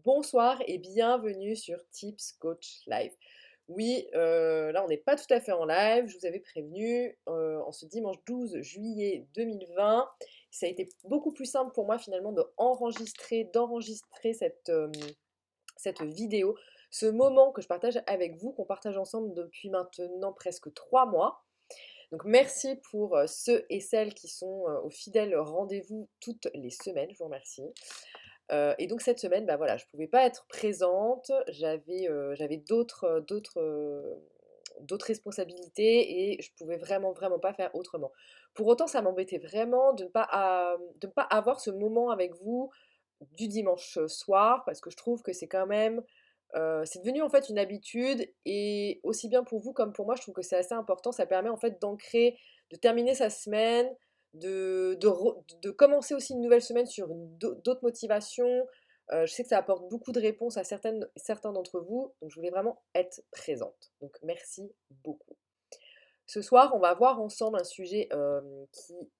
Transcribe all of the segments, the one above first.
Bonsoir et bienvenue sur Tips Coach Live. Oui, là on n'est pas tout à fait en live, je vous avais prévenu, en ce dimanche 12 juillet 2020. Ça a été beaucoup plus simple pour moi finalement d'enregistrer cette vidéo, ce moment que je partage avec vous, qu'on partage ensemble depuis maintenant presque 3 mois. Donc merci pour ceux et celles qui sont au fidèle rendez-vous toutes les semaines, je vous remercie. Et donc cette semaine, bah voilà, je ne pouvais pas être présente, j'avais d'autres responsabilités et je pouvais vraiment, vraiment pas faire autrement. Pour autant, ça m'embêtait vraiment de ne pas avoir ce moment avec vous du dimanche soir, parce que je trouve que c'est quand même, c'est devenu en fait une habitude et aussi bien pour vous comme pour moi, je trouve que c'est assez important. Ça permet en fait d'ancrer, de terminer sa semaine, de commencer aussi une nouvelle semaine sur d'autres motivations. Je sais que ça apporte beaucoup de réponses à certains d'entre vous, donc je voulais vraiment être présente. Donc merci beaucoup. Ce soir, on va voir ensemble un sujet qui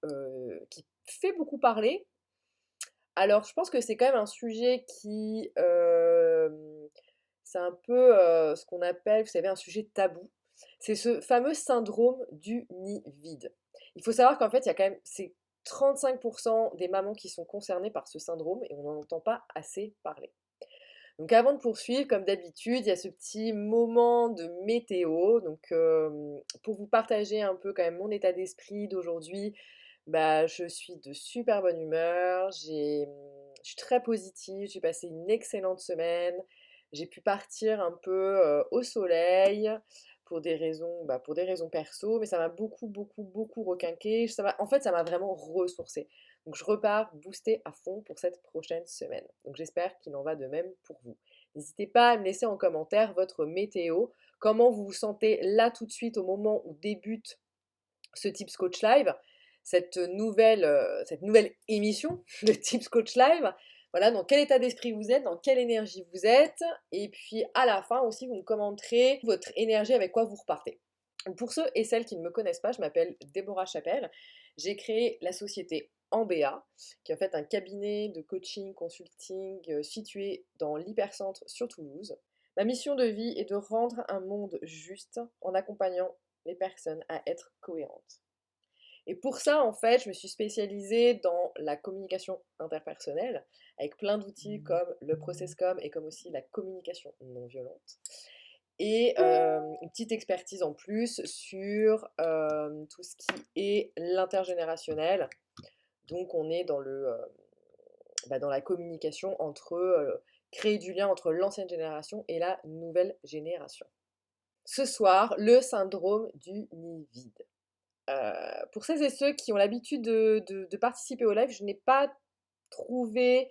fait beaucoup parler. Alors, je pense que c'est quand même un sujet c'est un peu ce qu'on appelle, vous savez, un sujet tabou. C'est ce fameux syndrome du nid vide. Il faut savoir qu'en fait, il y a quand même, c'est 35% des mamans qui sont concernées par ce syndrome et on n'en entend pas assez parler. Donc avant de poursuivre, comme d'habitude, il y a ce petit moment de météo. Donc pour vous partager un peu quand même mon état d'esprit d'aujourd'hui, bah, je suis de super bonne humeur, je suis très positive, j'ai passé une excellente semaine, j'ai pu partir un peu au soleil pour des raisons perso, mais ça m'a beaucoup, beaucoup, beaucoup requinqué. En fait, ça m'a vraiment ressourcée. Donc je repars boostée à fond pour cette prochaine semaine. Donc j'espère qu'il en va de même pour vous. N'hésitez pas à me laisser en commentaire votre météo, comment vous vous sentez là tout de suite au moment où débute ce Tips Coach Live, cette nouvelle émission de Tips Coach Live. Voilà, dans quel état d'esprit vous êtes, dans quelle énergie vous êtes. Et puis à la fin aussi, vous me commenterez votre énergie, avec quoi vous repartez. Pour ceux et celles qui ne me connaissent pas, je m'appelle Déborah Chapelle. J'ai créé la société Ambea, qui est en fait un cabinet de coaching, consulting situé dans l'hypercentre sur Toulouse. Ma mission de vie est de rendre un monde juste en accompagnant les personnes à être cohérentes. Et pour ça, en fait, je me suis spécialisée dans la communication interpersonnelle, avec plein d'outils comme le processcom et comme aussi la communication non violente. Et une petite expertise en plus sur tout ce qui est l'intergénérationnel. Donc on est dans la communication créer du lien entre l'ancienne génération et la nouvelle génération. Ce soir, le syndrome du nid vide. Pour celles et ceux qui ont l'habitude de participer au live, je n'ai pas trouvé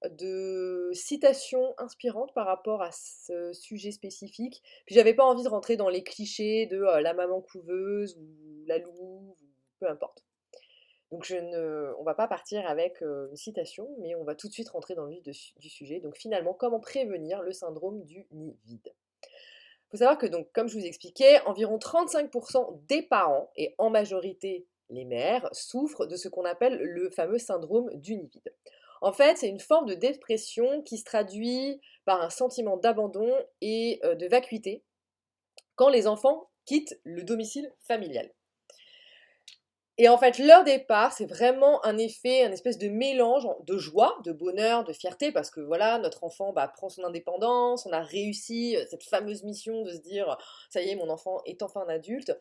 de citation inspirante par rapport à ce sujet spécifique. Puis j'avais pas envie de rentrer dans les clichés de la maman couveuse ou la louve, ou peu importe. Donc on va pas partir avec une citation, mais on va tout de suite rentrer dans le vif du sujet. Donc finalement, comment prévenir le syndrome du nid vide? Il faut savoir que donc, comme je vous expliquais, environ 35% des parents, et en majorité les mères, souffrent de ce qu'on appelle le fameux syndrome du nid vide. En fait, c'est une forme de dépression qui se traduit par un sentiment d'abandon et de vacuité quand les enfants quittent le domicile familial. Et en fait, leur départ, c'est vraiment un espèce de mélange de joie, de bonheur, de fierté, parce que voilà, notre enfant prend son indépendance, on a réussi cette fameuse mission de se dire, ça y est, mon enfant est enfin un adulte.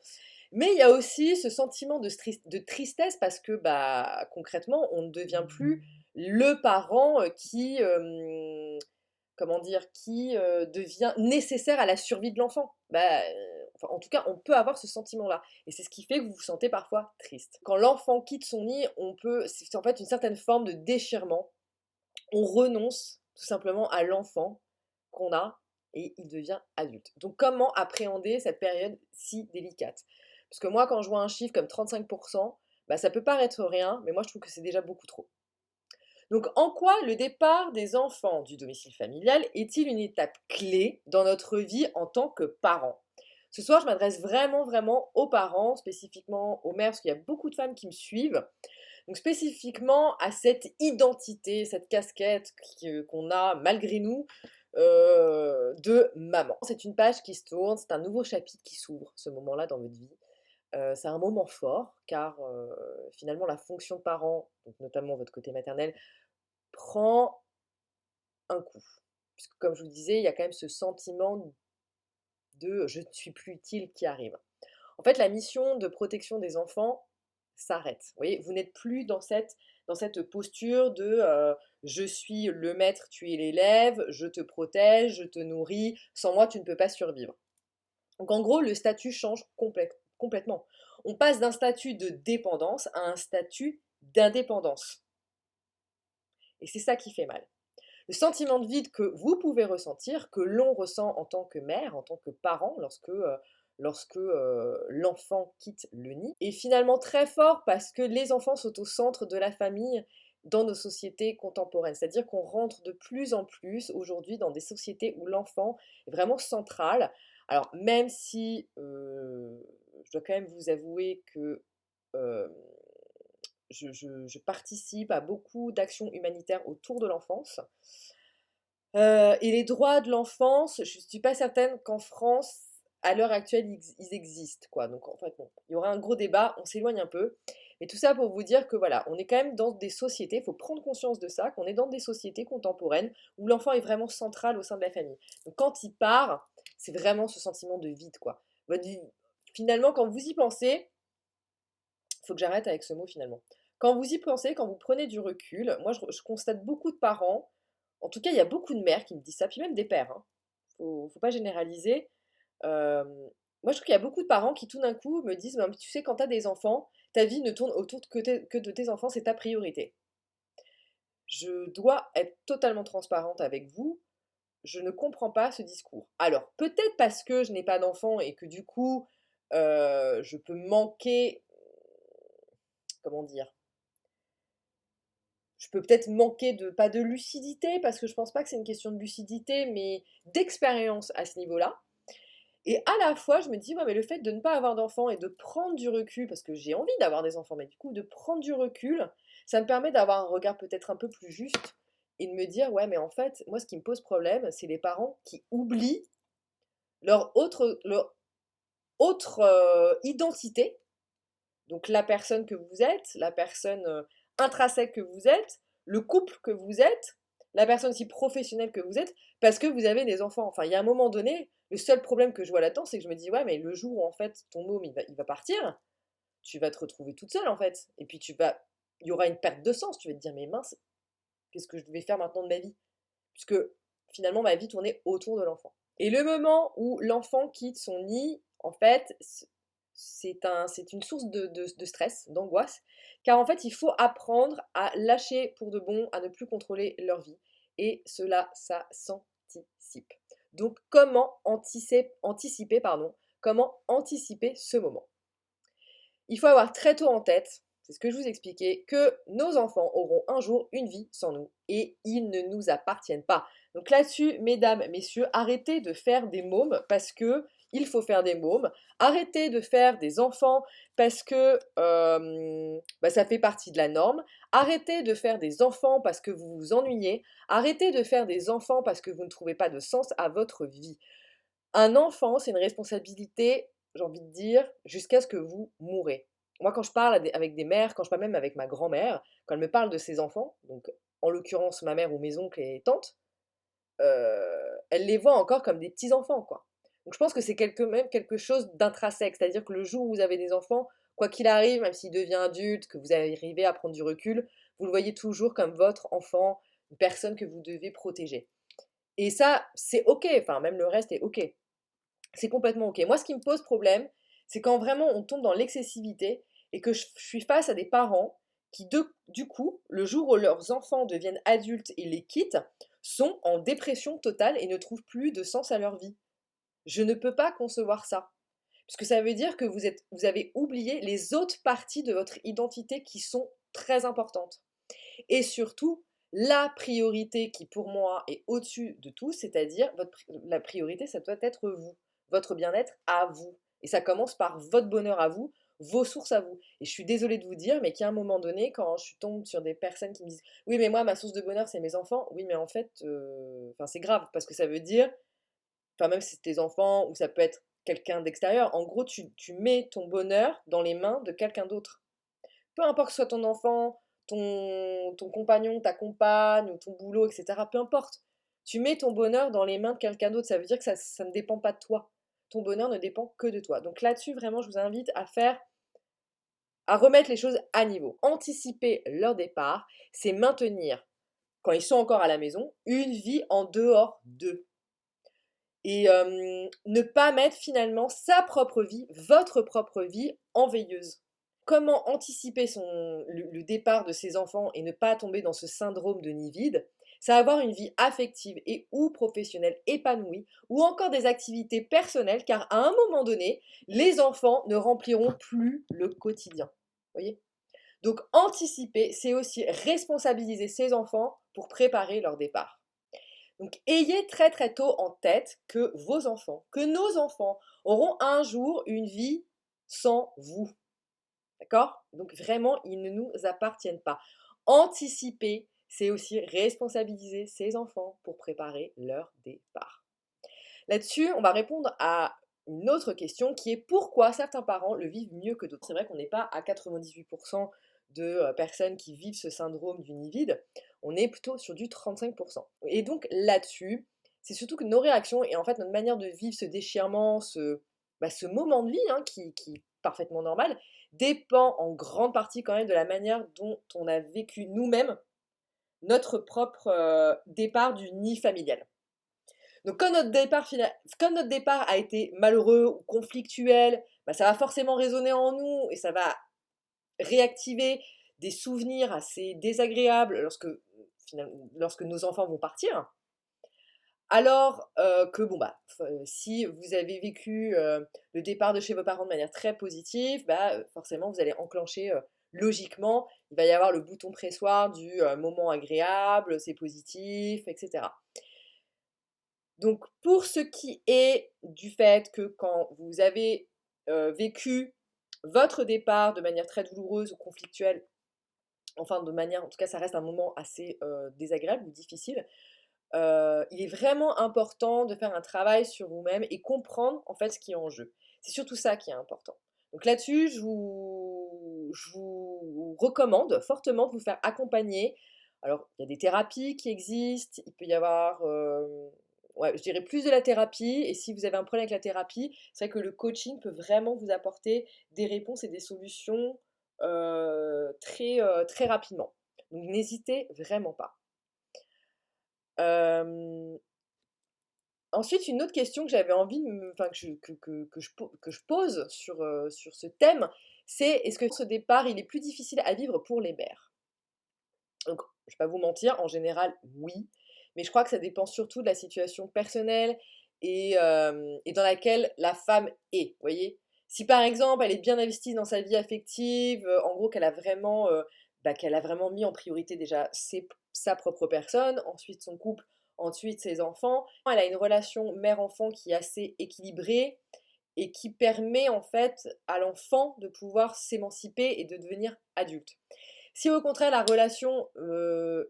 Mais il y a aussi ce sentiment de tristesse, parce que concrètement, on ne devient plus le parent qui devient nécessaire à la survie de l'enfant. Enfin, en tout cas, on peut avoir ce sentiment-là. Et c'est ce qui fait que vous vous sentez parfois triste. Quand l'enfant quitte son nid, c'est en fait une certaine forme de déchirement. On renonce tout simplement à l'enfant qu'on a et il devient adulte. Donc comment appréhender cette période si délicate? Parce que moi, quand je vois un chiffre comme 35%, ça peut paraître rien, mais moi je trouve que c'est déjà beaucoup trop. Donc, en quoi le départ des enfants du domicile familial est-il une étape clé dans notre vie en tant que parents? Ce soir, je m'adresse vraiment, vraiment aux parents, spécifiquement aux mères, parce qu'il y a beaucoup de femmes qui me suivent. Donc spécifiquement à cette identité, cette casquette qu'on a malgré nous de maman. C'est une page qui se tourne, c'est un nouveau chapitre qui s'ouvre, ce moment-là dans votre vie. C'est un moment fort car finalement la fonction de parent, donc notamment votre côté maternel, prend un coup. Puisque comme je vous disais, il y a quand même ce sentiment de je ne suis plus utile qui arrive. En fait, la mission de protection des enfants s'arrête. Vous voyez, vous n'êtes plus dans cette posture de je suis le maître, tu es l'élève, je te protège, je te nourris, sans moi tu ne peux pas survivre. Donc en gros, le statut change complètement. On passe d'un statut de dépendance à un statut d'indépendance. Et c'est ça qui fait mal. Le sentiment de vide que vous pouvez ressentir, que l'on ressent en tant que mère, en tant que parent, lorsque l'enfant quitte le nid, est finalement très fort parce que les enfants sont au centre de la famille dans nos sociétés contemporaines. C'est-à-dire qu'on rentre de plus en plus aujourd'hui dans des sociétés où l'enfant est vraiment central. Alors même si je dois quand même vous avouer que euh, je participe à beaucoup d'actions humanitaires autour de l'enfance. Et les droits de l'enfance, je ne suis pas certaine qu'en France, à l'heure actuelle, ils existent, quoi. Donc en fait, bon, il y aura un gros débat, on s'éloigne un peu. Mais tout ça pour vous dire que voilà, on est quand même dans des sociétés, il faut prendre conscience de ça, qu'on est dans des sociétés contemporaines où l'enfant est vraiment central au sein de la famille. Donc quand il part, c'est vraiment ce sentiment de vide, quoi. Finalement, quand vous y pensez, il faut que j'arrête avec ce mot finalement. Quand vous y pensez, quand vous prenez du recul, moi je constate beaucoup de parents, en tout cas il y a beaucoup de mères qui me disent ça, puis même des pères, hein. Faut pas généraliser. Euh, Moi je trouve qu'il y a beaucoup de parents qui tout d'un coup me disent, mais tu sais, quand tu as des enfants, ta vie ne tourne autour que de tes enfants, c'est ta priorité. Je dois être totalement transparente avec vous, je ne comprends pas ce discours. Alors peut-être parce que je n'ai pas d'enfants et que du coup je peux manquer, comment dire, je peux peut-être manquer de, pas de lucidité, parce que je pense pas que c'est une question de lucidité, mais d'expérience à ce niveau-là. Et à la fois, je me dis, ouais, mais le fait de ne pas avoir d'enfants et de prendre du recul, parce que j'ai envie d'avoir des enfants, mais du coup, de prendre du recul, ça me permet d'avoir un regard peut-être un peu plus juste et de me dire, ouais, mais en fait, moi, ce qui me pose problème, c'est les parents qui oublient leur autre identité, donc la personne que vous êtes, la personne intrinsèque que vous êtes, le couple que vous êtes, la personne si professionnelle que vous êtes, parce que vous avez des enfants. Enfin, il y a un moment donné, le seul problème que je vois là-dedans, c'est que je me dis, ouais, mais le jour où en fait ton môme il va partir, tu vas te retrouver toute seule en fait. Et puis il y aura une perte de sens. Tu vas te dire, mais mince, qu'est-ce que je vais faire maintenant de ma vie? Puisque finalement ma vie tournait autour de l'enfant. Et le moment où l'enfant quitte son nid, en fait, c'est une source de stress, d'angoisse, car en fait, il faut apprendre à lâcher pour de bon, à ne plus contrôler leur vie. Et cela, ça s'anticipe. Donc, comment anticiper, comment anticiper ce moment? Il faut avoir très tôt en tête, c'est ce que je vous expliquais, que nos enfants auront un jour une vie sans nous et ils ne nous appartiennent pas. Donc là-dessus, mesdames, messieurs, arrêtez de faire des mômes parce que il faut faire des mômes. Arrêtez de faire des enfants parce que ça fait partie de la norme. Arrêtez de faire des enfants parce que vous vous ennuyez. Arrêtez de faire des enfants parce que vous ne trouvez pas de sens à votre vie. Un enfant, c'est une responsabilité, j'ai envie de dire, jusqu'à ce que vous mourrez. Moi, quand je parle avec des mères, quand je parle même avec ma grand-mère, quand elle me parle de ses enfants, donc en l'occurrence ma mère ou mes oncles et tantes, elle les voit encore comme des petits-enfants, quoi. Donc je pense que c'est même quelque chose d'intrinsèque, c'est-à-dire que le jour où vous avez des enfants, quoi qu'il arrive, même s'il devient adulte, que vous arrivez à prendre du recul, vous le voyez toujours comme votre enfant, une personne que vous devez protéger. Et ça, c'est ok, enfin même le reste est ok. C'est complètement ok. Moi, ce qui me pose problème, c'est quand vraiment on tombe dans l'excessivité et que je suis face à des parents qui, du coup, le jour où leurs enfants deviennent adultes et les quittent, sont en dépression totale et ne trouvent plus de sens à leur vie. Je ne peux pas concevoir ça. Parce que ça veut dire que vous avez oublié les autres parties de votre identité qui sont très importantes. Et surtout, la priorité qui pour moi est au-dessus de tout, c'est-à-dire la priorité, ça doit être vous, votre bien-être à vous. Et ça commence par votre bonheur à vous, vos sources à vous. Et je suis désolée de vous dire, mais qu'à un moment donné, quand je tombe sur des personnes qui me disent: «Oui, mais moi, ma source de bonheur, c'est mes enfants». Oui, mais en fait, enfin, c'est grave parce que ça veut dire, enfin, même si c'est tes enfants ou ça peut être quelqu'un d'extérieur, en gros, tu mets ton bonheur dans les mains de quelqu'un d'autre. Peu importe que ce soit ton enfant, ton compagnon, ta compagne ou ton boulot, et cetera, peu importe. Tu mets ton bonheur dans les mains de quelqu'un d'autre, ça veut dire que ça ne dépend pas de toi. Ton bonheur ne dépend que de toi. Donc là-dessus, vraiment, je vous invite à remettre les choses à niveau. Anticiper leur départ, c'est maintenir, quand ils sont encore à la maison, une vie en dehors d'eux. Et ne pas mettre finalement sa propre vie, votre propre vie, en veilleuse. Comment anticiper le départ de ses enfants et ne pas tomber dans ce syndrome de nid vide? C'est avoir une vie affective et ou professionnelle épanouie, ou encore des activités personnelles, car à un moment donné, les enfants ne rempliront plus le quotidien. Vous voyez? Donc anticiper, c'est aussi responsabiliser ses enfants pour préparer leur départ. Donc ayez très très tôt en tête que vos enfants, que nos enfants auront un jour une vie sans vous. D'accord? Donc vraiment, ils ne nous appartiennent pas. Anticiper, c'est aussi responsabiliser ses enfants pour préparer leur départ. Là-dessus, on va répondre à une autre question qui est pourquoi certains parents le vivent mieux que d'autres. C'est vrai qu'on n'est pas à 98% de personnes qui vivent ce syndrome du nid vide, on est plutôt sur du 35%. Et donc là-dessus, c'est surtout que nos réactions et en fait notre manière de vivre ce déchirement, ce moment de vie qui est parfaitement normal, dépend en grande partie quand même de la manière dont on a vécu nous-mêmes notre propre départ du nid familial. Donc quand notre départ a été malheureux ou conflictuel, bah, ça va forcément résonner en nous et ça va réactiver des souvenirs assez désagréables lorsque nos enfants vont partir. Alors que bon bah, si vous avez vécu le départ de chez vos parents de manière très positive, bah, forcément vous allez enclencher logiquement, il va y avoir le bouton pressoir du moment agréable, c'est positif, etc. Donc pour ce qui est du fait que quand vous avez vécu votre départ de manière très douloureuse ou conflictuelle, enfin de manière, en tout cas ça reste un moment assez désagréable ou difficile, il est vraiment important de faire un travail sur vous-même et comprendre en fait ce qui est en jeu. C'est surtout ça qui est important. Donc là-dessus, je vous recommande fortement de vous faire accompagner. Alors, il y a des thérapies qui existent, il peut y avoir, ouais, je dirais plus de la thérapie. Et si vous avez un problème avec la thérapie, c'est vrai que le coaching peut vraiment vous apporter des réponses et des solutions très rapidement. Donc n'hésitez vraiment pas. Hem, Ensuite, une autre question que j'avais envie de me enfin que je pose sur ce thème, c'est est-ce que ce départ, il est plus difficile à vivre pour les mères? Donc, je vais pas vous mentir, en général, oui, mais je crois que ça dépend surtout de la situation personnelle et dans laquelle la femme est, vous voyez? Si par exemple, elle est bien investie dans sa vie affective, en gros qu'elle a vraiment mis en priorité déjà sa propre personne, ensuite son couple, ensuite ses enfants. Elle a une relation mère-enfant qui est assez équilibrée et qui permet en fait à l'enfant de pouvoir s'émanciper et de devenir adulte. Si au contraire la relation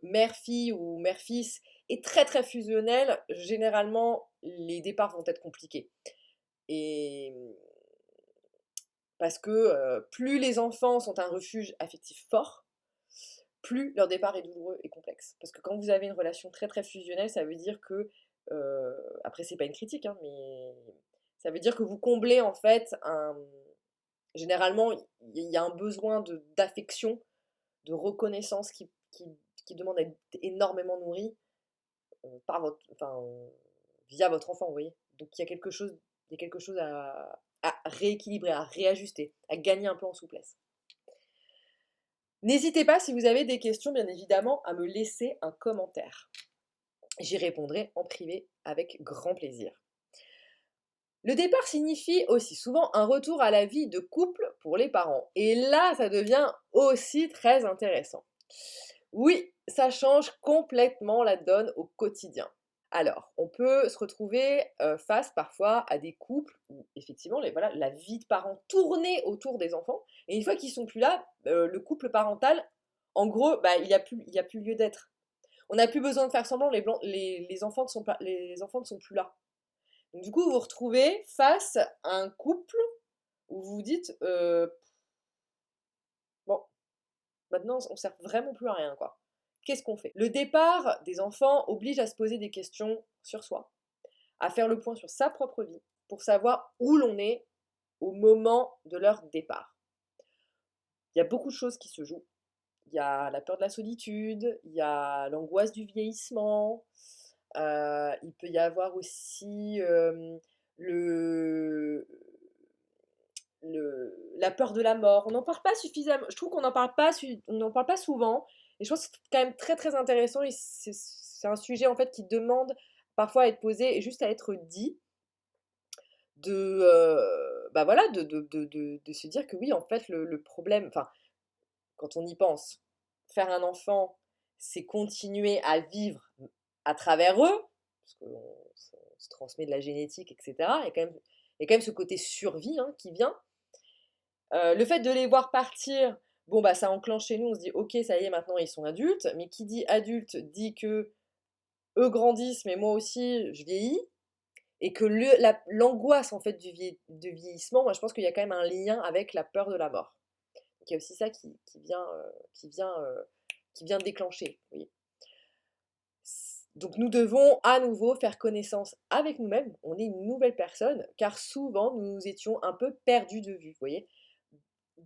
mère-fille ou mère-fils est très très fusionnelle, généralement les départs vont être compliqués. Et parce que plus les enfants sont un refuge affectif fort, plus leur départ est douloureux et complexe. Parce que quand vous avez une relation très très fusionnelle, ça veut dire que, après c'est pas une critique, hein, mais ça veut dire que vous comblez en fait généralement il y a un besoin d'affection, de reconnaissance qui demande à être énormément nourri via votre enfant, vous voyez. Donc il y a quelque chose à rééquilibrer, à réajuster, à gagner un peu en souplesse. N'hésitez pas, si vous avez des questions, bien évidemment, à me laisser un commentaire. J'y répondrai en privé avec grand plaisir. Le départ signifie aussi souvent un retour à la vie de couple pour les parents. Et là, ça devient aussi très intéressant. Oui, ça change complètement la donne au quotidien. Alors, on peut se retrouver face parfois à des couples où effectivement voilà, la vie de parents tournait autour des enfants, et une fois qu'ils sont plus là, le couple parental, en gros, bah, il y a plus lieu d'être. On n'a plus besoin de faire semblant, les enfants les enfants ne sont plus là. Donc, du coup, vous vous retrouvez face à un couple où vous vous dites bon, maintenant on sert vraiment plus à rien, quoi. Qu'est-ce qu'on fait? Le départ des enfants oblige à se poser des questions sur soi, à faire le point sur sa propre vie, pour savoir où l'on est au moment de leur départ. Il y a beaucoup de choses qui se jouent. Il y a la peur de la solitude, il y a l'angoisse du vieillissement, il peut y avoir aussi le, la peur de la mort. On n'en parle pas suffisamment. Je trouve qu'on n'en parle pas, on n'en parle pas souvent. Et je pense que c'est quand même très très intéressant. Et c'est un sujet en fait qui demande parfois à être posé et juste à être dit. Bah voilà, de se dire que oui, en fait, le problème, enfin, quand on y pense, faire un enfant, c'est continuer à vivre à travers eux, parce qu'on se transmet de la génétique, etc. Il y a quand même ce côté survie hein, qui vient. Le fait de les voir partir, bon bah ça enclenche chez nous, on se dit ok ça y est maintenant ils sont adultes, mais qui dit adulte dit que eux grandissent, mais moi aussi je vieillis, et que l'angoisse en fait du vieillissement, moi je pense qu'il y a quand même un lien avec la peur de la mort. Donc il y a aussi ça qui vient déclencher. Vous voyez. Donc nous devons à nouveau faire connaissance avec nous-mêmes, on est une nouvelle personne, car souvent nous étions un peu perdus de vue, vous voyez,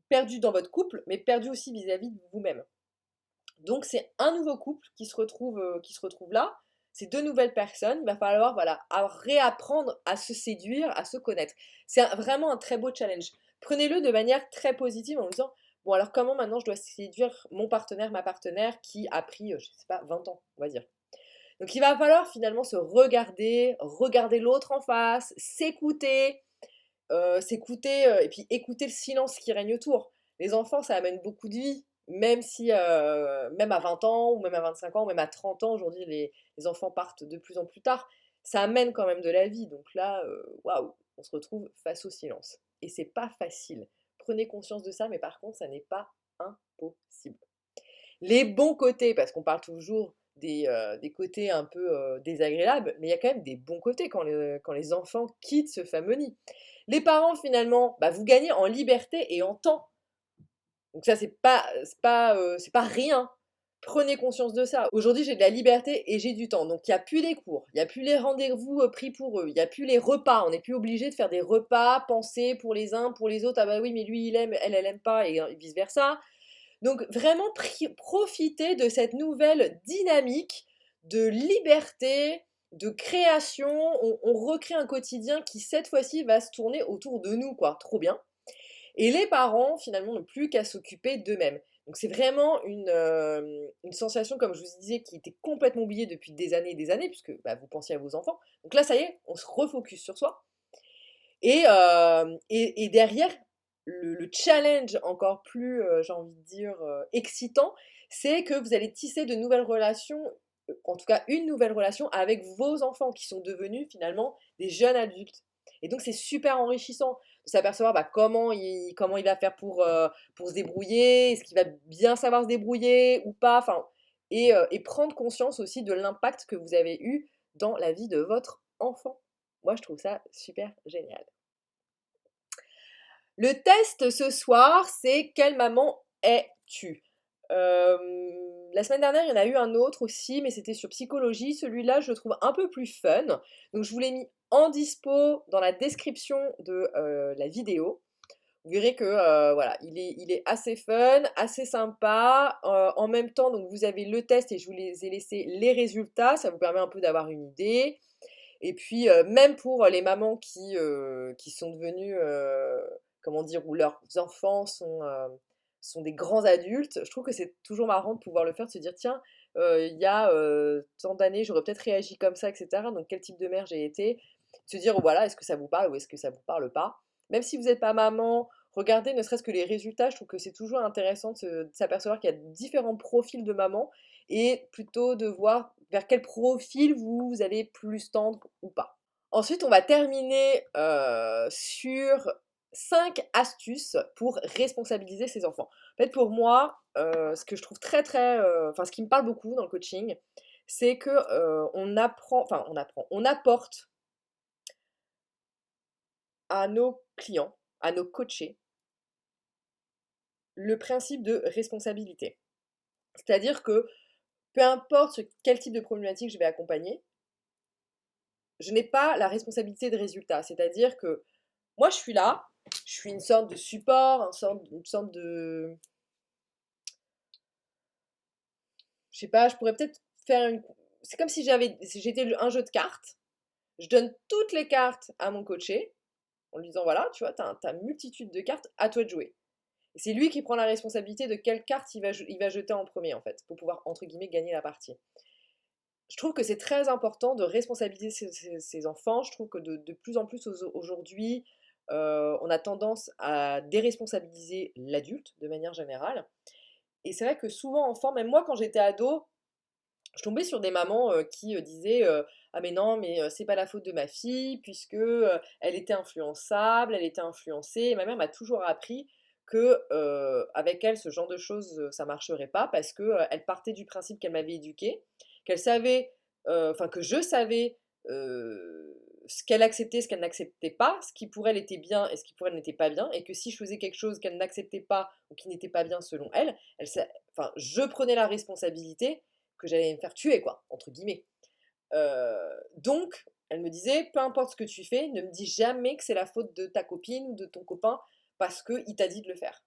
perdus dans votre couple, mais perdus aussi vis-à-vis de vous-même. Donc c'est un nouveau couple qui se retrouve là, c'est deux nouvelles personnes, il va falloir voilà, réapprendre à se séduire, à se connaître. C'est vraiment un très beau challenge. Prenez-le de manière très positive en vous disant, bon alors comment maintenant je dois séduire mon partenaire, ma partenaire qui a pris, je sais pas, 20 ans, on va dire. Donc il va falloir finalement se regarder, regarder l'autre en face, s'écouter, et puis écouter le silence qui règne autour. Les enfants, ça amène beaucoup de vie, même si, même à 20 ans, ou même à 25 ans, ou même à 30 ans, aujourd'hui, les enfants partent de plus en plus tard. Ça amène quand même de la vie. Donc là, waouh, on se retrouve face au silence. Et c'est pas facile. Prenez conscience de ça, mais par contre, ça n'est pas impossible. Les bons côtés, parce qu'on parle toujours des côtés un peu désagréables, mais il y a quand même des bons côtés quand les enfants quittent ce fameux nid. Les parents, finalement, bah, vous gagnez en liberté et en temps. Donc ça, c'est pas rien. Prenez conscience de ça. Aujourd'hui, j'ai de la liberté et j'ai du temps. Donc il n'y a plus les cours, il n'y a plus les rendez-vous pris pour eux, il n'y a plus les repas. On n'est plus obligé de faire des repas pensés pour les uns, pour les autres. Ah bah oui, mais lui, il aime, elle aime pas, et vice-versa. Donc vraiment profiter de cette nouvelle dynamique de liberté, de création. On recrée un quotidien qui cette fois-ci va se tourner autour de nous, quoi. Trop bien. Et les parents finalement n'ont plus qu'à s'occuper d'eux-mêmes. Donc c'est vraiment une sensation, comme je vous disais, qui était complètement oubliée depuis des années, puisque bah, vous pensiez à vos enfants. Donc là, ça y est, on se refocus sur soi. Et derrière, le challenge encore plus, j'ai envie de dire, excitant, c'est que vous allez tisser de nouvelles relations, en tout cas une nouvelle relation avec vos enfants qui sont devenus finalement des jeunes adultes. Et donc c'est super enrichissant de s'apercevoir bah, comment il va faire pour se débrouiller, est-ce qu'il va bien savoir se débrouiller ou pas, enfin, et prendre conscience aussi de l'impact que vous avez eu dans la vie de votre enfant. Moi, je trouve ça super génial. Le test ce soir, c'est quelle maman es-tu? La semaine dernière, il y en a eu un autre aussi, mais c'était sur psychologie. Celui-là, je le trouve un peu plus fun. Donc, je vous l'ai mis en dispo dans la description de la vidéo. Vous verrez que voilà, il est assez fun, assez sympa. En même temps, donc vous avez le test et je vous ai laissé les résultats. Ça vous permet un peu d'avoir une idée. Et puis, même pour les mamans qui sont devenues, comment dire, où leurs enfants sont des grands adultes, je trouve que c'est toujours marrant de pouvoir le faire, de se dire, tiens, il y a tant d'années, j'aurais peut-être réagi comme ça, etc. Donc, quel type de mère j'ai été? De se dire, oh, voilà, est-ce que ça vous parle ou est-ce que ça vous parle pas? Même si vous n'êtes pas maman, regardez ne serait-ce que les résultats, je trouve que c'est toujours intéressant de s'apercevoir qu'il y a différents profils de mamans et plutôt de voir vers quel profil vous allez plus tendre ou pas. Ensuite, on va terminer sur 5 astuces pour responsabiliser ses enfants. En fait, pour moi, ce que je trouve enfin ce qui me parle beaucoup dans le coaching, c'est que on apporte à nos clients, à nos coachés, le principe de responsabilité. C'est-à-dire que peu importe quel type de problématique je vais accompagner, je n'ai pas la responsabilité de résultat. C'est-à-dire que moi, je suis là, je suis une sorte de support, une sorte de... Je sais pas, je pourrais peut-être faire une... C'est comme si j'étais un jeu de cartes. Je donne toutes les cartes à mon coaché en lui disant, voilà, tu vois, t'as multitude de cartes, à toi de jouer. Et c'est lui qui prend la responsabilité de quelle carte il va jeter en premier, en fait, pour pouvoir, entre guillemets, gagner la partie. Je trouve que c'est très important de responsabiliser ses enfants. Je trouve que de plus en plus aujourd'hui, on a tendance à déresponsabiliser l'adulte de manière générale. Et c'est vrai que souvent, enfant, même moi quand j'étais ado, je tombais sur des mamans qui disaient ah mais non, mais c'est pas la faute de ma fille, puisque elle était influençable, elle était influencée. Et ma mère m'a toujours appris que avec elle, ce genre de choses, ça marcherait pas, parce que elle partait du principe qu'elle m'avait éduquée, qu'elle savait, enfin que je savais ce qu'elle acceptait, ce qu'elle n'acceptait pas, ce qui pour elle était bien et ce qui pour elle n'était pas bien, et que si je faisais quelque chose qu'elle n'acceptait pas ou qui n'était pas bien selon elle, enfin, je prenais la responsabilité que j'allais me faire tuer, quoi, entre guillemets. Donc, elle me disait, peu importe ce que tu fais, ne me dis jamais que c'est la faute de ta copine ou de ton copain parce qu'il t'a dit de le faire.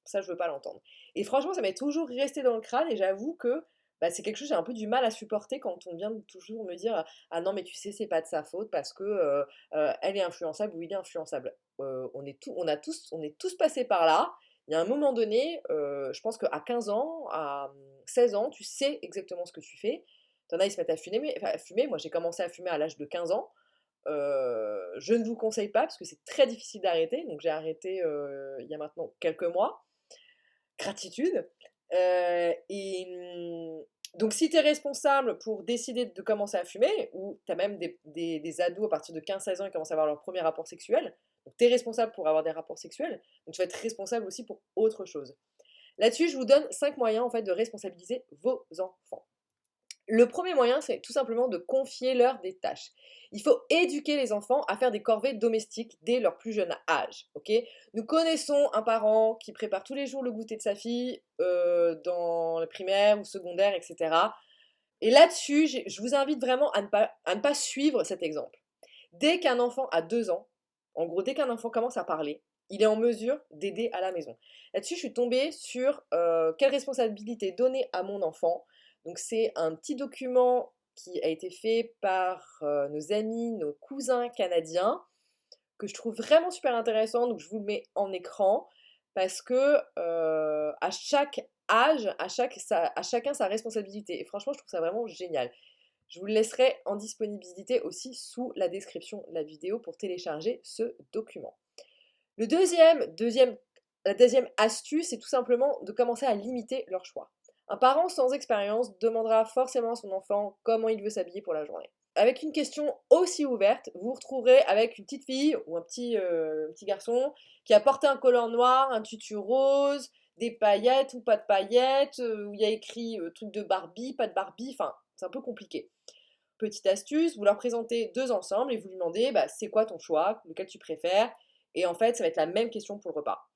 Ça, je veux pas l'entendre. Et franchement, ça m'est toujours resté dans le crâne, et j'avoue que bah, c'est quelque chose que j'ai un peu du mal à supporter quand on vient de toujours me dire ah non, mais tu sais, c'est pas de sa faute parce que elle est influençable ou il est influençable. On est tous passés par là. Il y a un moment donné, je pense qu'à 15 ans, à 16 ans, tu sais exactement ce que tu fais. T'en as, ils se mettent à fumer. Moi, j'ai commencé à fumer à l'âge de 15 ans. Je ne vous conseille pas parce que c'est très difficile d'arrêter. Donc, j'ai arrêté il y a maintenant quelques mois. Gratitude. Donc, si tu es responsable pour décider de commencer à fumer, ou tu as même des ados à partir de 15-16 ans qui commencent à avoir leur premier rapport sexuel, donc tu es responsable pour avoir des rapports sexuels, donc tu vas être responsable aussi pour autre chose. Là-dessus, je vous donne 5 moyens en fait de responsabiliser vos enfants. Le premier moyen, c'est tout simplement de confier leur des tâches. Il faut éduquer les enfants à faire des corvées domestiques dès leur plus jeune âge. Ok, nous connaissons un parent qui prépare tous les jours le goûter de sa fille dans le primaire ou secondaire, etc. Et là-dessus, je vous invite vraiment à ne pas suivre cet exemple. Dès qu'un enfant a 2 ans, en gros, dès qu'un enfant commence à parler, il est en mesure d'aider à la maison. Là-dessus, je suis tombée sur quelle responsabilité donner à mon enfant. Donc, c'est un petit document qui a été fait par nos amis, nos cousins canadiens, que je trouve vraiment super intéressant. Donc, je vous le mets en écran parce que à chaque âge, à chacun sa responsabilité. Et franchement, je trouve ça vraiment génial. Je vous le laisserai en disponibilité aussi sous la description de la vidéo pour télécharger ce document. La deuxième astuce, c'est tout simplement de commencer à limiter leur choix. Un parent sans expérience demandera forcément à son enfant comment il veut s'habiller pour la journée. Avec une question aussi ouverte, vous vous retrouverez avec une petite fille ou un petit garçon qui a porté un collant noir, un tutu rose, des paillettes ou pas de paillettes, où il y a écrit truc de Barbie, pas de Barbie, enfin c'est un peu compliqué. Petite astuce, vous leur présentez deux ensemble et vous lui demandez bah, c'est quoi ton choix, lequel tu préfères, et en fait ça va être la même question pour le repas.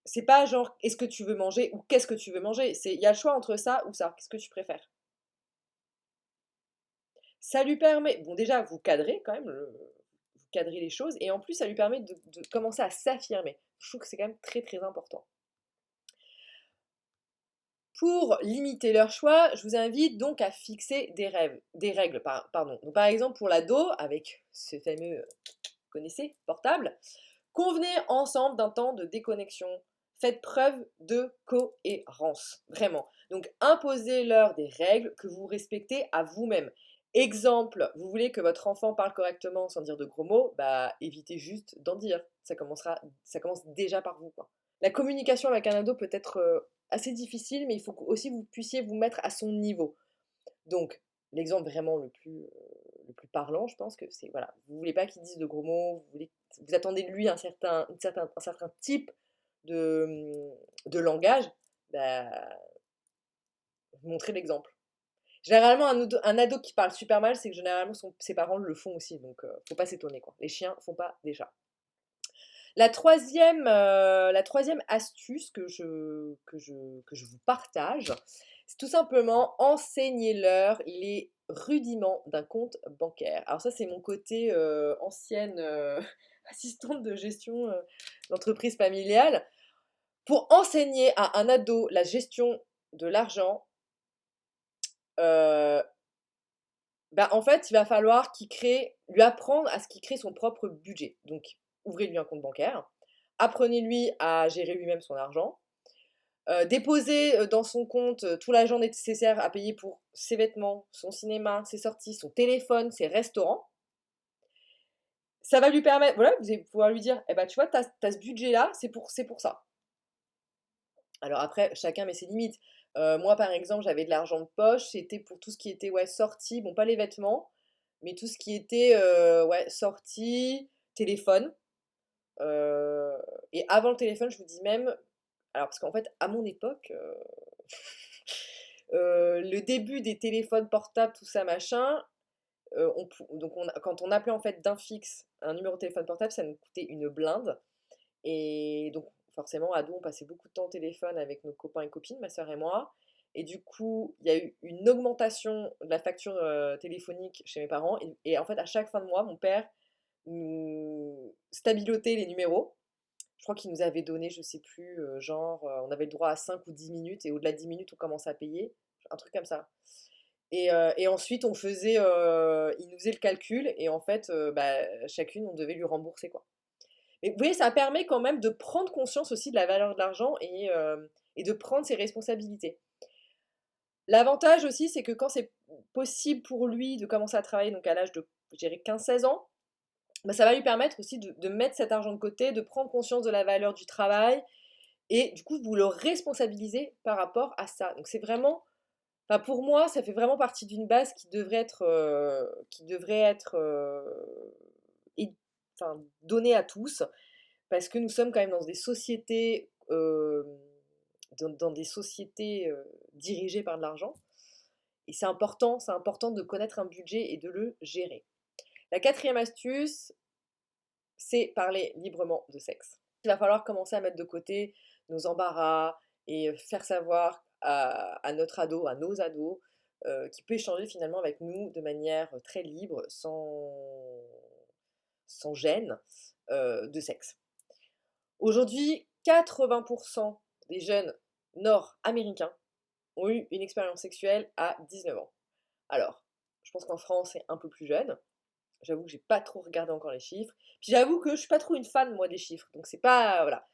C'est pas genre est-ce que tu veux manger ou qu'est-ce que tu veux manger, il y a le choix entre ça ou ça, qu'est-ce que tu préfères. Ça lui permet, bon déjà vous cadrez quand même, vous cadrez les choses, et en plus ça lui permet de commencer à s'affirmer. Je trouve que c'est quand même très très important. Pour limiter leur choix, je vous invite donc à fixer des règles. Pardon. Donc, par exemple, pour l'ado, avec ce fameux, vous connaissez, portable, convenez ensemble d'un temps de déconnexion. Faites preuve de cohérence, vraiment. Donc, imposez-leur des règles que vous respectez à vous-même. Exemple, vous voulez que votre enfant parle correctement sans dire de gros mots, bah évitez juste d'en dire. Ça commence déjà par vous, quoi. La communication avec un ado peut être assez difficile, mais il faut aussi que vous puissiez vous mettre à son niveau. Donc, l'exemple vraiment le plus parlant, je pense que c'est, voilà, vous voulez pas qu'il dise de gros mots, vous attendez de lui un certain type de langage, bah, montrez l'exemple. Généralement, un ado qui parle super mal, c'est que généralement ses parents le font aussi, donc faut pas s'étonner, quoi. Les chiens font pas des chats. La troisième astuce que je vous partage, c'est tout simplement enseigner-leur les rudiments d'un compte bancaire. Alors ça, c'est mon côté ancienne assistante de gestion d'entreprise familiale. Pour enseigner à un ado la gestion de l'argent, euh, bah, en fait, il va falloir lui apprendre à ce qu'il crée son propre budget. Donc, ouvrez-lui un compte bancaire, apprenez-lui à gérer lui-même son argent, déposez dans son compte tout l'argent nécessaire à payer pour ses vêtements, son cinéma, ses sorties, son téléphone, ses restaurants. Ça va lui permettre, voilà, vous allez pouvoir lui dire, eh ben, tu vois, t'as ce budget-là, c'est pour ça. Alors après, chacun met ses limites. Moi, par exemple, j'avais de l'argent de poche, c'était pour tout ce qui était ouais, sortie, bon, pas les vêtements, mais tout ce qui était ouais, sortie, téléphone. Euh, et avant le téléphone, je vous dis même, alors parce qu'en fait, à mon époque, le début des téléphones portables, tout ça, machin, quand on appelait en fait d'un fixe un numéro de téléphone portable, ça nous coûtait une blinde. Et donc, forcément, ado, on passait beaucoup de temps au téléphone avec nos copains et copines, ma soeur et moi. Et du coup, il y a eu une augmentation de la facture téléphonique chez mes parents. Et en fait, à chaque fin de mois, mon père nous stabilotait les numéros. Je crois qu'il nous avait donné, je sais plus, genre, on avait le droit à 5 ou 10 minutes. Et au-delà de 10 minutes, on commençait à payer. Un truc comme ça. Et ensuite, il nous faisait le calcul. Et en fait, bah, chacune, on devait lui rembourser, quoi. Mais vous voyez, ça permet quand même de prendre conscience aussi de la valeur de l'argent et de prendre ses responsabilités. L'avantage aussi, c'est que quand c'est possible pour lui de commencer à travailler, donc à l'âge de, je dirais, 15-16 ans, bah, ça va lui permettre aussi de mettre cet argent de côté, de prendre conscience de la valeur du travail, et du coup, vous le responsabilisez par rapport à ça. Donc c'est vraiment, enfin pour moi, ça fait vraiment partie d'une base qui devrait être enfin, donnée à tous, parce que nous sommes quand même dans des sociétés, dans des sociétés dirigées par de l'argent. Et c'est important de connaître un budget et de le gérer. La quatrième astuce, c'est parler librement de sexe. Il va falloir commencer à mettre de côté nos embarras et faire savoir à notre ado, à nos ados, qui peut échanger finalement avec nous de manière très libre, sans gêne, de sexe. Aujourd'hui, 80% des jeunes nord-américains ont eu une expérience sexuelle à 19 ans. Alors, je pense qu'en France, c'est un peu plus jeune. J'avoue que j'ai pas trop regardé encore les chiffres. Puis j'avoue que je suis pas trop une fan, moi, des chiffres. Donc c'est pas... Voilà.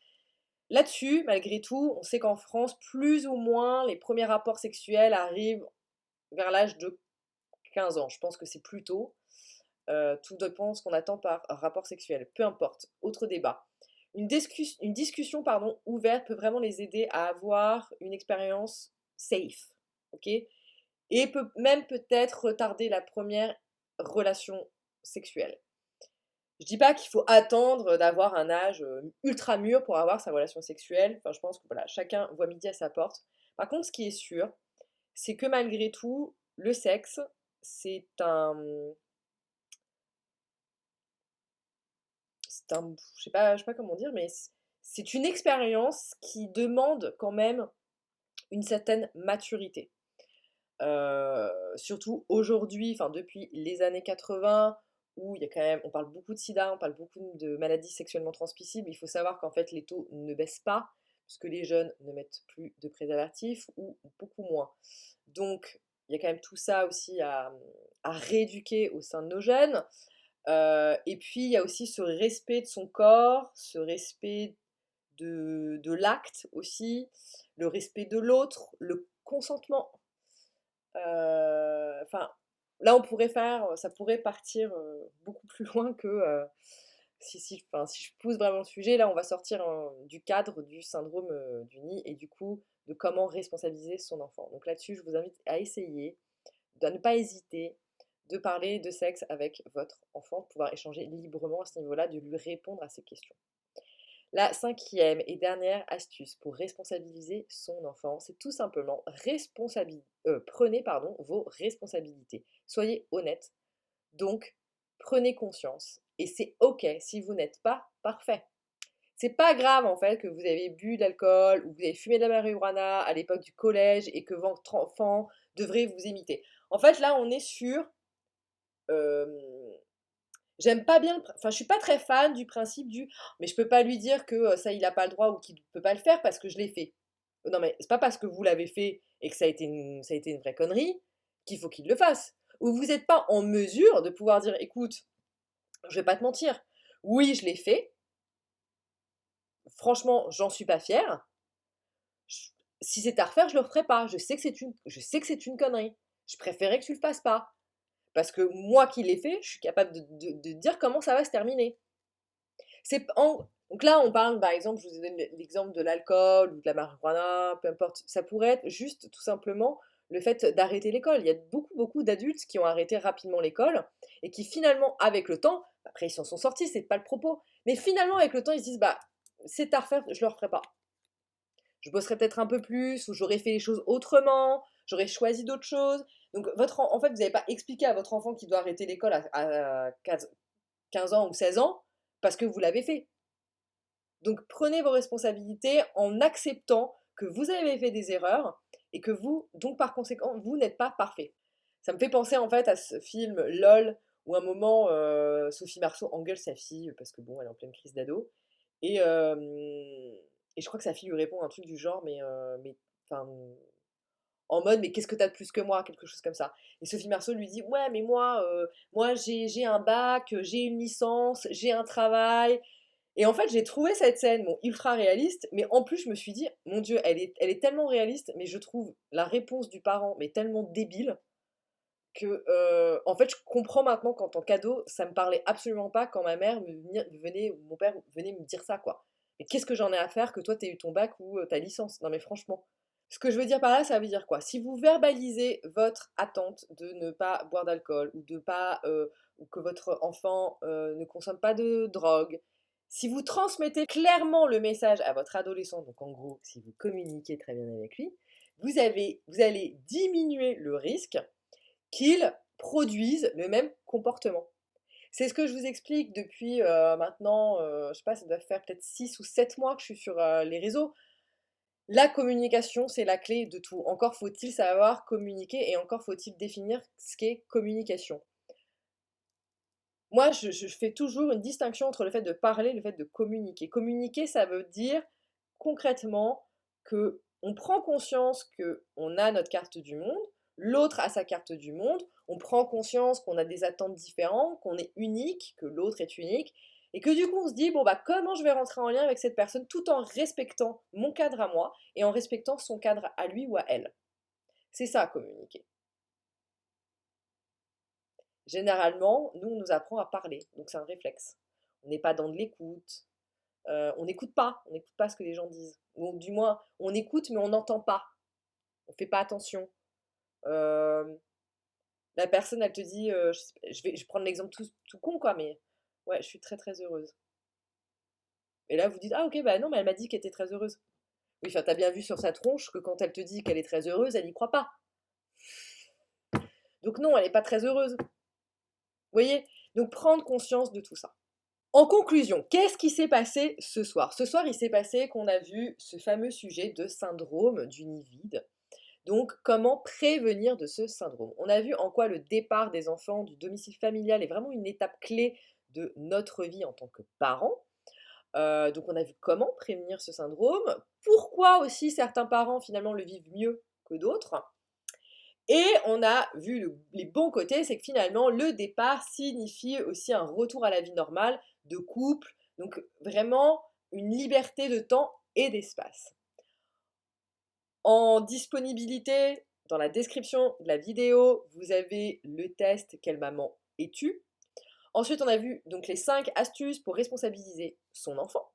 Là-dessus, malgré tout, on sait qu'en France, plus ou moins, les premiers rapports sexuels arrivent vers l'âge de 15 ans. Je pense que c'est plus tôt. Tout dépend de ce qu'on attend par rapport sexuel. Peu importe. Autre débat. Une discussion pardon, ouverte peut vraiment les aider à avoir une expérience safe. Ok. Et peut même peut-être retarder la première relation sexuelle. Je dis pas qu'il faut attendre d'avoir un âge ultra mûr pour avoir sa relation sexuelle. Enfin, je pense que voilà, chacun voit midi à sa porte. Par contre, ce qui est sûr, c'est que malgré tout, le sexe, c'est un, je sais pas comment dire, mais c'est une expérience qui demande quand même une certaine maturité. Surtout aujourd'hui, enfin depuis les années 80, où il y a quand même, on parle beaucoup de sida, on parle beaucoup de maladies sexuellement transmissibles. Il faut savoir qu'en fait les taux ne baissent pas, puisque les jeunes ne mettent plus de préservatifs ou beaucoup moins. Donc il y a quand même tout ça aussi à rééduquer au sein de nos jeunes. Et puis il y a aussi ce respect de son corps, ce respect de l'acte aussi, le respect de l'autre, le consentement. Enfin, là, ça pourrait partir beaucoup plus loin enfin, si je pousse vraiment le sujet, là, on va sortir du cadre du syndrome du nid et du coup, de comment responsabiliser son enfant. Donc là-dessus, je vous invite à essayer, de ne pas hésiter, de parler de sexe avec votre enfant, de pouvoir échanger librement à ce niveau-là, de lui répondre à ses questions. La cinquième et dernière astuce pour responsabiliser son enfant, c'est tout simplement prenez vos responsabilités. Soyez honnête. Donc, prenez conscience. Et c'est OK si vous n'êtes pas parfait. C'est pas grave en fait que vous avez bu de l'alcool ou que vous avez fumé de la marijuana à l'époque du collège et que votre enfant devrait vous imiter. En fait, là, on est sur. euh, J'aime pas bien, enfin, je suis pas très fan du principe du mais je peux pas lui dire que ça, il a pas le droit ou qu'il peut pas le faire parce que je l'ai fait. Non, mais c'est pas parce que vous l'avez fait et que ça a été une vraie connerie qu'il faut qu'il le fasse. Ou vous n'êtes pas en mesure de pouvoir dire écoute, je vais pas te mentir. Oui, je l'ai fait. Franchement, j'en suis pas fière. Je- Si c'est à refaire, je le referai pas. Je sais que c'est une connerie. Je préférais que tu le fasses pas. Parce que moi qui l'ai fait, je suis capable de dire comment ça va se terminer. Donc là, on parle, par exemple, je vous ai donné l'exemple de l'alcool ou de la marijuana, peu importe. Ça pourrait être juste tout simplement le fait d'arrêter l'école. Il y a beaucoup d'adultes qui ont arrêté rapidement l'école et qui finalement, avec le temps, après ils s'en sont sortis, c'est pas le propos, mais finalement avec le temps, ils se disent, bah, c'est à refaire, je le referai pas. Je bosserai peut-être un peu plus, ou j'aurais fait les choses autrement, j'aurais choisi d'autres choses. Donc, en fait, vous n'avez pas expliqué à votre enfant qu'il doit arrêter l'école à 15 ans ou 16 ans parce que vous l'avez fait. Donc prenez vos responsabilités en acceptant que vous avez fait des erreurs et que vous, donc par conséquent, vous n'êtes pas parfait. Ça me fait penser en fait à ce film LOL où à un moment Sophie Marceau engueule sa fille parce que bon, elle est en pleine crise d'ado et, euh, et je crois que sa fille lui répond un truc du genre mais enfin en mode mais qu'est-ce que t'as de plus que moi, quelque chose comme ça. Et Sophie Marceau lui dit ouais mais moi j'ai un bac, j'ai une licence, j'ai un travail, et en fait, j'ai trouvé cette scène bon, ultra réaliste, mais en plus, je me suis dit, mon Dieu, elle est tellement réaliste, mais je trouve la réponse du parent mais tellement débile que, en fait, je comprends maintenant qu'en tant qu'ado, ça me parlait absolument pas quand ma mère venait, ou mon père venait me dire ça, quoi. Mais qu'est-ce que j'en ai à faire que toi, t'aies eu ton bac ou ta licence? Non, mais franchement. Ce que je veux dire par là, ça veut dire quoi? Si vous verbalisez votre attente de ne pas boire d'alcool ou de pas ou que votre enfant ne consomme pas de drogue, si vous transmettez clairement le message à votre adolescent, donc en gros, si vous communiquez très bien avec lui, vous allez diminuer le risque qu'ils produisent le même comportement. C'est ce que je vous explique depuis maintenant, je sais pas, ça doit faire peut-être 6 ou 7 mois que je suis sur les réseaux. La communication, c'est la clé de tout. Encore faut-il savoir communiquer et encore faut-il définir ce qu'est communication. Moi, je fais toujours une distinction entre le fait de parler et le fait de communiquer. Communiquer, ça veut dire concrètement que on prend conscience que on a notre carte du monde, l'autre a sa carte du monde, on prend conscience qu'on a des attentes différentes, qu'on est unique, que l'autre est unique, et que du coup on se dit bon bah comment je vais rentrer en lien avec cette personne tout en respectant mon cadre à moi et en respectant son cadre à lui ou à elle. C'est ça communiquer. Généralement, nous, on nous apprend à parler, donc c'est un réflexe. On n'est pas dans de l'écoute, on n'écoute pas ce que les gens disent. Ou du moins, on écoute, mais on n'entend pas, on fait pas attention. Euh, la personne, elle te dit, je vais prendre l'exemple tout con, quoi, mais ouais, je suis très très heureuse. Et là, vous dites, ah ok, bah non, mais elle m'a dit qu'elle était très heureuse. Oui, enfin, t'as bien vu sur sa tronche que quand elle te dit qu'elle est très heureuse, elle n'y croit pas. Donc non, elle n'est pas très heureuse. Vous voyez? Donc prendre conscience de tout ça. En conclusion, qu'est-ce qui s'est passé ce soir? Ce soir, il s'est passé qu'on a vu ce fameux sujet de syndrome du nid vide. Donc, comment prévenir de ce syndrome? On a vu en quoi le départ des enfants du domicile familial est vraiment une étape clé de notre vie en tant que parents. Donc, on a vu comment prévenir ce syndrome, pourquoi aussi certains parents finalement le vivent mieux que d'autres. Et on a vu les bons côtés, c'est que finalement, le départ signifie aussi un retour à la vie normale de couple, donc vraiment une liberté de temps et d'espace. En disponibilité, dans la description de la vidéo, vous avez le test Quelle maman es-tu? Ensuite, on a vu donc les 5 astuces pour responsabiliser son enfant.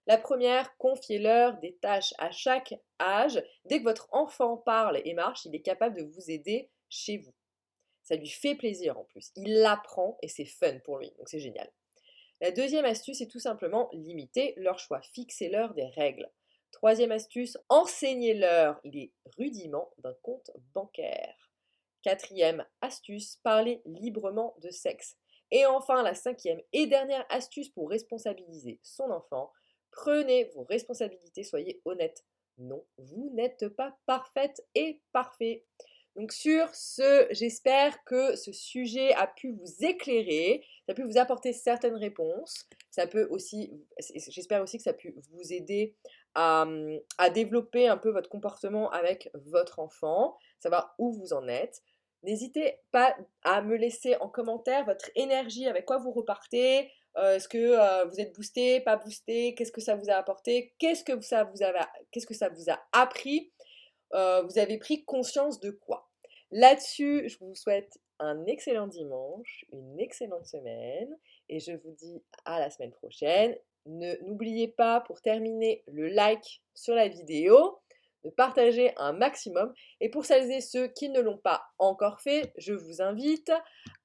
La première, confiez-leur des tâches à chaque âge. Dès que votre enfant parle et marche, il est capable de vous aider chez vous. Ça lui fait plaisir en plus. Il l'apprend et c'est fun pour lui, donc c'est génial. La deuxième astuce est tout simplement limiter leur choix. Fixez-leur des règles. Troisième astuce, enseignez-leur les rudiments d'un compte bancaire. Quatrième astuce, parlez librement de sexe. Et enfin, la cinquième et dernière astuce pour responsabiliser son enfant, prenez vos responsabilités, soyez honnête. Non, vous n'êtes pas parfaite et parfait. Donc sur ce, j'espère que ce sujet a pu vous éclairer, ça a pu vous apporter certaines réponses. Ça peut aussi, j'espère aussi que ça a pu vous aider à développer un peu votre comportement avec votre enfant, savoir où vous en êtes. N'hésitez pas à me laisser en commentaire votre énergie, avec quoi vous repartez. Est-ce que vous êtes boosté, pas boosté? Qu'est-ce que ça vous a apporté? Qu'est-ce que ça vous a appris? Vous avez pris conscience de quoi? Là-dessus, je vous souhaite un excellent dimanche, une excellente semaine et je vous dis à la semaine prochaine. N'oubliez pas pour terminer le like sur la vidéo, de partager un maximum et pour celles et ceux qui ne l'ont pas encore fait, je vous invite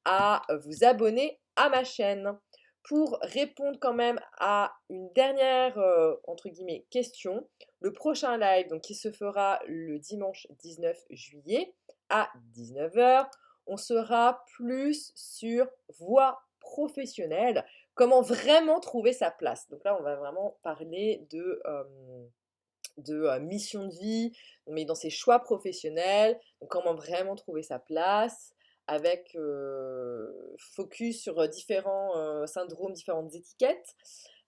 à vous abonner à ma chaîne. Pour répondre quand même à une dernière entre guillemets question, le prochain live donc, qui se fera le dimanche 19 juillet à 19h, on sera plus sur voie professionnelle, comment vraiment trouver sa place. Donc là, on va vraiment parler de mission de vie, mais dans ses choix professionnels, donc comment vraiment trouver sa place, avec focus sur différents syndromes, différentes étiquettes.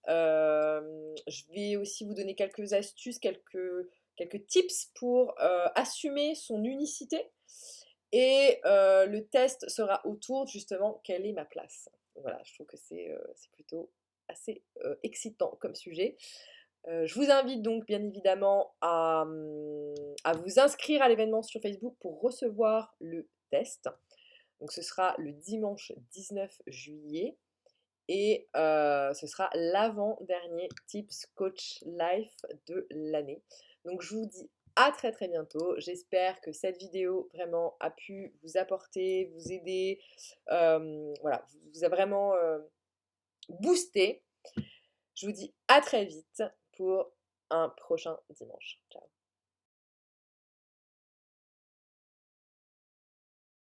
Je vais aussi vous donner quelques astuces, quelques tips pour assumer son unicité. Et le test sera autour justement quelle est ma place. Voilà, je trouve que c'est plutôt assez excitant comme sujet. Je vous invite donc bien évidemment à vous inscrire à l'événement sur Facebook pour recevoir le test. Donc ce sera le dimanche 19 juillet et ce sera l'avant-dernier Tips Coach Life de l'année. Donc je vous dis à très très bientôt. J'espère que cette vidéo vraiment a pu vous apporter, vous aider, voilà, vous a vraiment boosté. Je vous dis à très vite pour un prochain dimanche. Ciao.